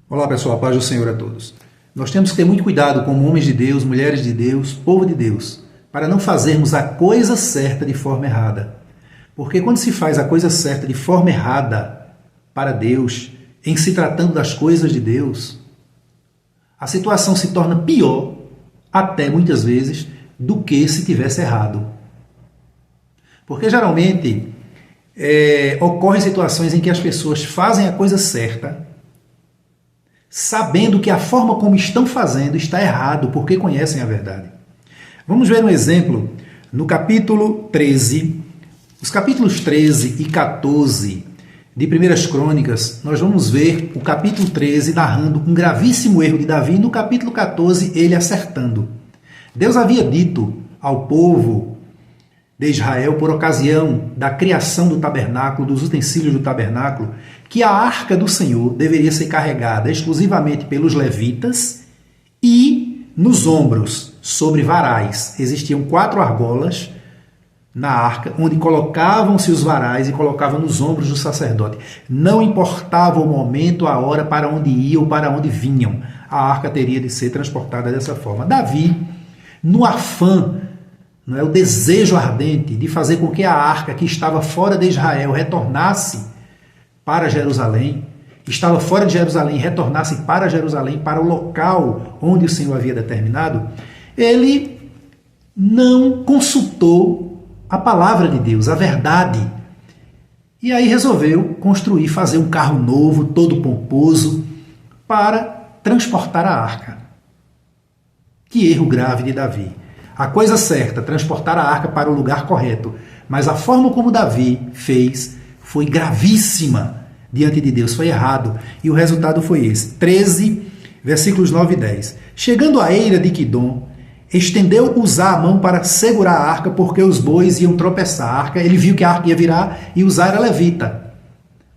Olá pessoal, a paz do Senhor a todos. Nós temos que ter muito cuidado como homens de Deus, mulheres de Deus, povo de Deus, para não fazermos a coisa certa de forma errada. Porque quando se faz a coisa certa de forma errada para Deus, em se tratando das coisas de Deus, a situação se torna pior, até muitas vezes, do que se tivesse errado. Porque geralmente ocorrem situações em que as pessoas fazem a coisa certa, sabendo que a forma como estão fazendo está errado, porque conhecem a verdade. Vamos ver um exemplo no capítulo 13, os capítulos 13 e 14 de 1 Crônicas. Nós vamos ver o capítulo 13 narrando um gravíssimo erro de Davi e no capítulo 14 ele acertando. Deus havia dito ao povo de Israel, por ocasião da criação do tabernáculo, dos utensílios do tabernáculo, que a arca do Senhor deveria ser carregada exclusivamente pelos levitas e nos ombros, sobre varais. Existiam 4 argolas na arca, onde colocavam-se os varais e colocavam nos ombros do sacerdote. Não importava o momento, a hora, para onde iam ou para onde vinham. A arca teria de ser transportada dessa forma. Davi, no afã, não é, o desejo ardente de fazer com que a arca que estava fora de Israel retornasse para Jerusalém, estava fora de Jerusalém e retornasse para Jerusalém, para o local onde o Senhor havia determinado, ele não consultou a palavra de Deus, a verdade. E aí resolveu construir, fazer um carro novo, todo pomposo, para transportar a arca. Que erro grave de Davi. A coisa certa, transportar a arca para o lugar correto. Mas a forma como Davi fez foi gravíssima diante de Deus, foi errado. E o resultado foi esse. 13, versículos 9 e 10. Chegando à eira de Quidom, estendeu Uzá a mão para segurar a arca, porque os bois iam tropeçar. A arca, ele viu que a arca ia virar e Uzá era levita.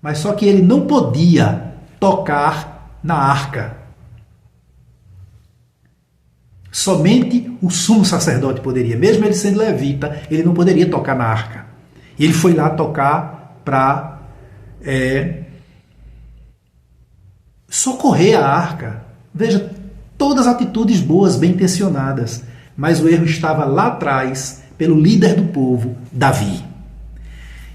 Mas só que ele não podia tocar na arca. Somente o sumo sacerdote poderia, mesmo ele sendo levita, ele não poderia tocar na arca. E ele foi lá tocar para socorrer a arca. Veja, todas atitudes boas, bem intencionadas, mas o erro estava lá atrás, pelo líder do povo, Davi.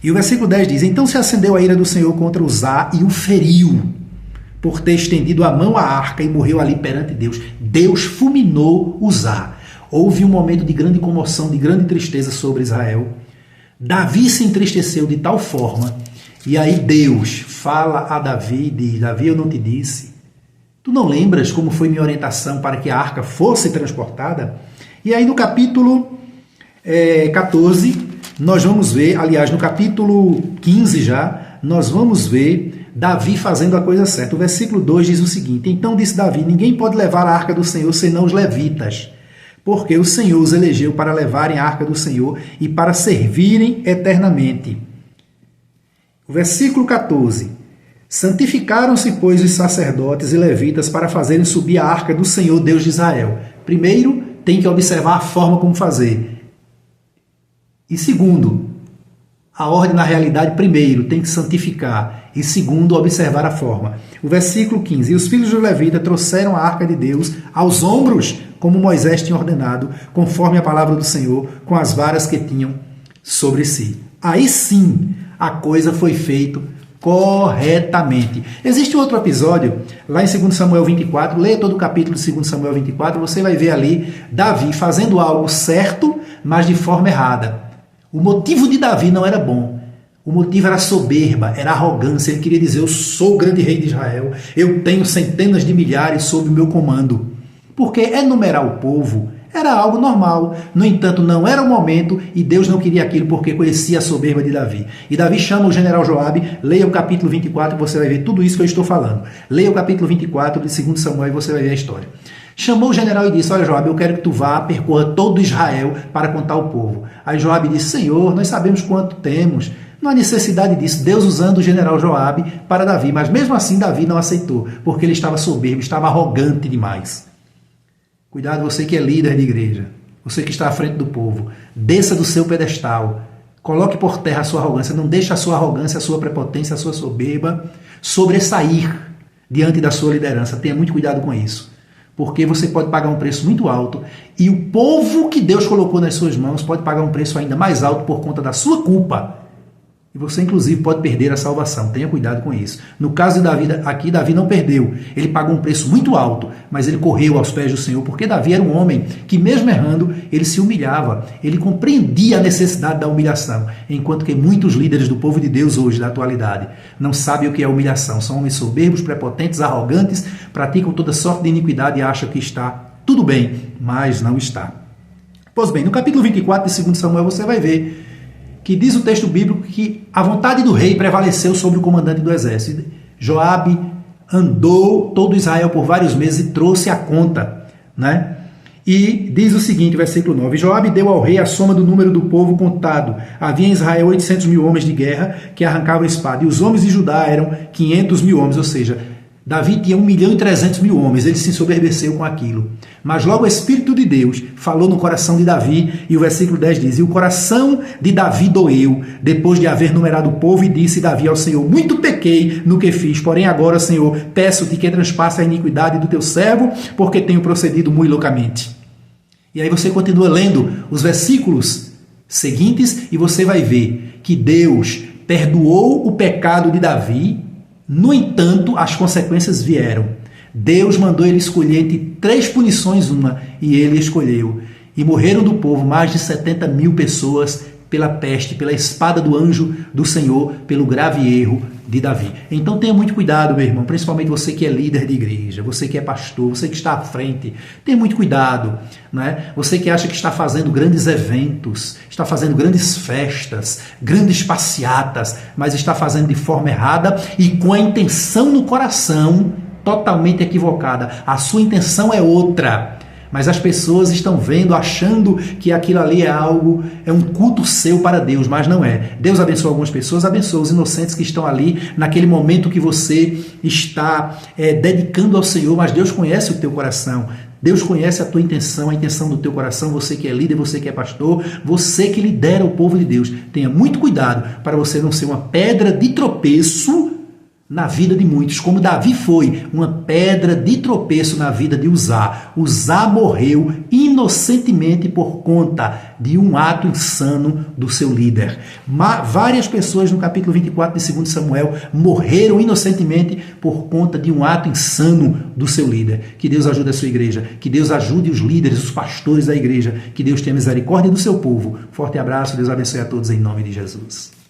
E o versículo 10 diz: Então se acendeu a ira do Senhor contra Uzá e o feriu, por ter estendido a mão à arca e morreu ali perante Deus. Deus fulminou Uzá. Houve um momento de grande comoção, de grande tristeza sobre Israel. Davi se entristeceu de tal forma, e aí Deus fala a Davi, diz: Davi, eu não te disse? Tu não lembras como foi minha orientação para que a arca fosse transportada? E aí no capítulo 14, nós vamos ver, aliás, no capítulo 15 já, nós vamos ver Davi fazendo a coisa certa. O versículo 2 diz o seguinte: Então disse Davi: Ninguém pode levar a arca do Senhor senão os levitas, porque o Senhor os elegeu para levarem a arca do Senhor e para servirem eternamente. O versículo 14: Santificaram-se, pois, os sacerdotes e levitas para fazerem subir a arca do Senhor, Deus de Israel. Primeiro, tem que observar a forma como fazer. E segundo, a ordem, na realidade, primeiro, tem que santificar. E segundo, observar a forma. O versículo 15. E os filhos do Levita trouxeram a arca de Deus aos ombros, como Moisés tinha ordenado, conforme a palavra do Senhor, com as varas que tinham sobre si. Aí sim, a coisa foi feita corretamente. Existe outro episódio, lá em 2 Samuel 24, leia todo o capítulo de 2 Samuel 24, você vai ver ali Davi fazendo algo certo, mas de forma errada. O motivo de Davi não era bom. O motivo era soberba, era arrogância. Ele queria dizer: eu sou o grande rei de Israel, eu tenho centenas de milhares sob o meu comando. Porque enumerar o povo era algo normal. No entanto, não era o momento e Deus não queria aquilo porque conhecia a soberba de Davi. E Davi chama o general Joabe, leia o capítulo 24 e você vai ver tudo isso que eu estou falando. Leia o capítulo 24 de 2 Samuel e você vai ver a história. Chamou o general e disse: Olha, Joabe, eu quero que tu vá, percorra todo Israel para contar ao povo. Aí Joabe disse: Senhor, nós sabemos quanto temos. Não há necessidade disso. Deus usando o general Joabe para Davi. Mas mesmo assim Davi não aceitou, porque ele estava soberbo, estava arrogante demais. Cuidado, você que é líder de igreja, você que está à frente do povo. Desça do seu pedestal. Coloque por terra a sua arrogância. Não deixe a sua arrogância, a sua prepotência, a sua soberba sobressair diante da sua liderança. Tenha muito cuidado com isso, porque você pode pagar um preço muito alto e o povo que Deus colocou nas suas mãos pode pagar um preço ainda mais alto por conta da sua culpa. E você, inclusive, pode perder a salvação. Tenha cuidado com isso. No caso de Davi, aqui, Davi não perdeu. Ele pagou um preço muito alto, mas ele correu aos pés do Senhor, porque Davi era um homem que, mesmo errando, ele se humilhava. Ele compreendia a necessidade da humilhação, enquanto que muitos líderes do povo de Deus hoje, da atualidade, não sabem o que é humilhação. São homens soberbos, prepotentes, arrogantes, praticam toda sorte de iniquidade e acham que está tudo bem, mas não está. Pois bem, no capítulo 24 de 2 Samuel, você vai ver que diz o texto bíblico que a vontade do rei prevaleceu sobre o comandante do exército. Joabe andou todo Israel por vários meses e trouxe a conta, né? E diz o seguinte, versículo 9, Joabe deu ao rei a soma do número do povo contado. Havia em Israel 800 mil homens de guerra que arrancavam a espada, e os homens de Judá eram 500 mil homens, ou seja, Davi tinha 1.300.000 homens, ele se ensoberbeceu com aquilo. Mas logo o Espírito de Deus falou no coração de Davi, e o versículo 10 diz, e o coração de Davi doeu, depois de haver numerado o povo, e disse Davi ao Senhor, muito pequei no que fiz, porém agora, Senhor, peço-te que transpasse a iniquidade do teu servo, porque tenho procedido muito loucamente. E aí você continua lendo os versículos seguintes, e você vai ver que Deus perdoou o pecado de Davi. No entanto, as consequências vieram. Deus mandou ele escolher entre 3 punições uma, e ele escolheu. E morreram do povo mais de 70 mil pessoas pela peste, pela espada do anjo do Senhor, pelo grave erro de Davi. Então tenha muito cuidado, meu irmão, principalmente você que é líder de igreja, você que é pastor, você que está à frente. Tenha muito cuidado, né? Você que acha que está fazendo grandes eventos, está fazendo grandes festas, grandes passeatas, mas está fazendo de forma errada e com a intenção no coração totalmente equivocada. A sua intenção é outra, mas as pessoas estão vendo, achando que aquilo ali é um culto seu para Deus, mas não é. Deus abençoa algumas pessoas, abençoa os inocentes que estão ali naquele momento que você está dedicando ao Senhor, mas Deus conhece o teu coração. Deus conhece a tua intenção, a intenção do teu coração, você que é líder, você que é pastor, você que lidera o povo de Deus. Tenha muito cuidado para você não ser uma pedra de tropeço na vida de muitos, como Davi foi uma pedra de tropeço na vida de Uzá. Uzá morreu inocentemente por conta de um ato insano do seu líder. Várias pessoas no capítulo 24 de 2 Samuel morreram inocentemente por conta de um ato insano do seu líder. Que Deus ajude a sua igreja, que Deus ajude os líderes, os pastores da igreja, que Deus tenha misericórdia do seu povo. Forte abraço, Deus abençoe a todos em nome de Jesus.